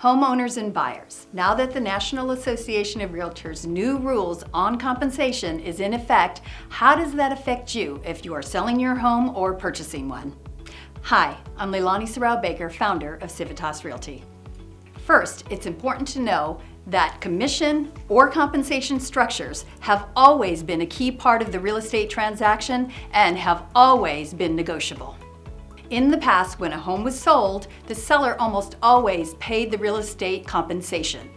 Homeowners and buyers, now that the National Association of Realtors' new rules on compensation is in effect, how does that affect you if you are selling your home or purchasing one? Hi, I'm Leilani Serrao-Baker, founder of Civitas Realty. First, it's important to know that commission or compensation structures have always been a key part of the real estate transaction and have always been negotiable. In the past, when a home was sold, the seller almost always paid the real estate compensation.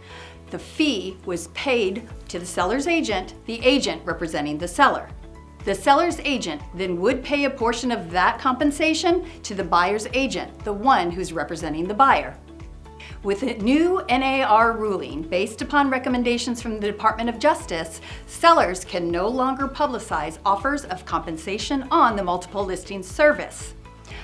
The fee was paid to the seller's agent, the agent representing the seller. The seller's agent then would pay a portion of that compensation to the buyer's agent, the one who's representing the buyer. With a new NAR ruling based upon recommendations from the Department of Justice, sellers can no longer publicize offers of compensation on the multiple listings service.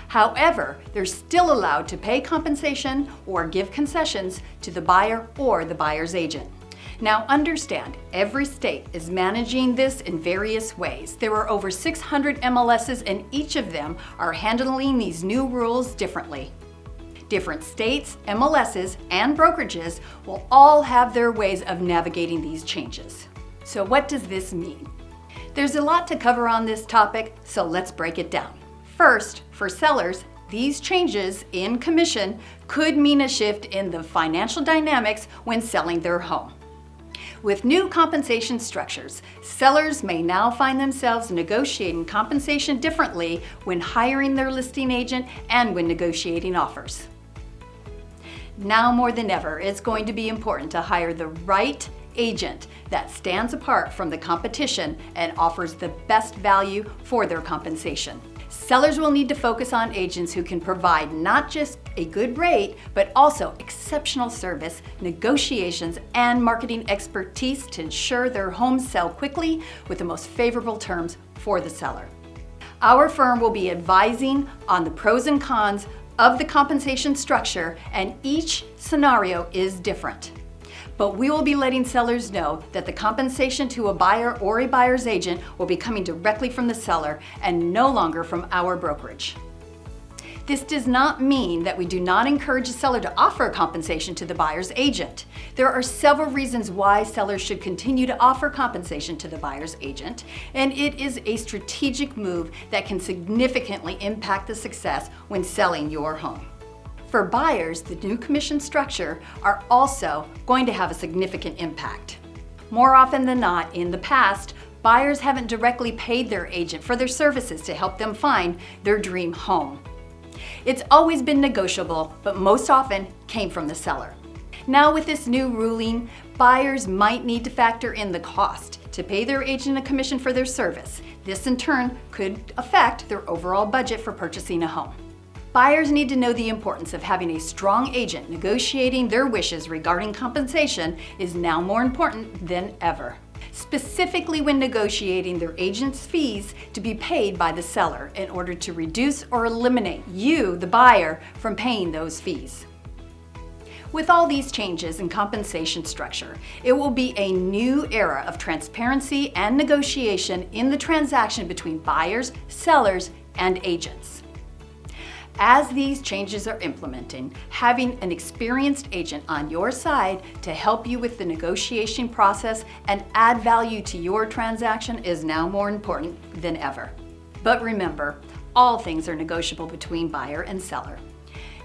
However, they're still allowed to pay compensation or give concessions to the buyer or the buyer's agent. Now understand, every state is managing this in various ways. There are over 600 MLSs and each of them are handling these new rules differently. Different states, MLSs, and brokerages will all have their ways of navigating these changes. So what does this mean? There's a lot to cover on this topic, so let's break it down. First, for sellers, these changes in commission could mean a shift in the financial dynamics when selling their home. With new compensation structures, sellers may now find themselves negotiating compensation differently when hiring their listing agent and when negotiating offers. Now more than ever, it's going to be important to hire the right agent that stands apart from the competition and offers the best value for their compensation. Sellers will need to focus on agents who can provide not just a good rate, but also exceptional service, negotiations, and marketing expertise to ensure their homes sell quickly with the most favorable terms for the seller. Our firm will be advising on the pros and cons of the compensation structure, and each scenario is different. But we will be letting sellers know that the compensation to a buyer or a buyer's agent will be coming directly from the seller and no longer from our brokerage. This does not mean that we do not encourage a seller to offer compensation to the buyer's agent. There are several reasons why sellers should continue to offer compensation to the buyer's agent, and it is a strategic move that can significantly impact the success when selling your home. For buyers, the new commission structure are also going to have a significant impact. More often than not, in the past, buyers haven't directly paid their agent for their services to help them find their dream home. It's always been negotiable, but most often came from the seller. Now with this new ruling, buyers might need to factor in the cost to pay their agent a commission for their service. This in turn could affect their overall budget for purchasing a home. Buyers need to know the importance of having a strong agent negotiating their wishes regarding compensation is now more important than ever, specifically when negotiating their agent's fees to be paid by the seller in order to reduce or eliminate you, the buyer, from paying those fees. With all these changes in compensation structure, it will be a new era of transparency and negotiation in the transaction between buyers, sellers, and agents. As these changes are implemented, having an experienced agent on your side to help you with the negotiation process and add value to your transaction is now more important than ever. But remember, all things are negotiable between buyer and seller.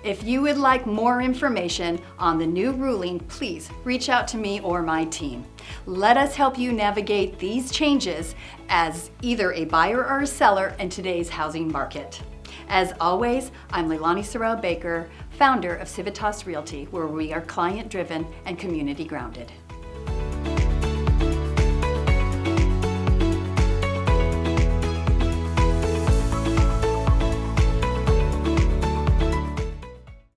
If you would like more information on the new ruling, please reach out to me or my team. Let us help you navigate these changes as either a buyer or a seller in today's housing market. As always, I'm Leilani Serrao-Baker, founder of Civitas Realty, where we are client-driven and community-grounded.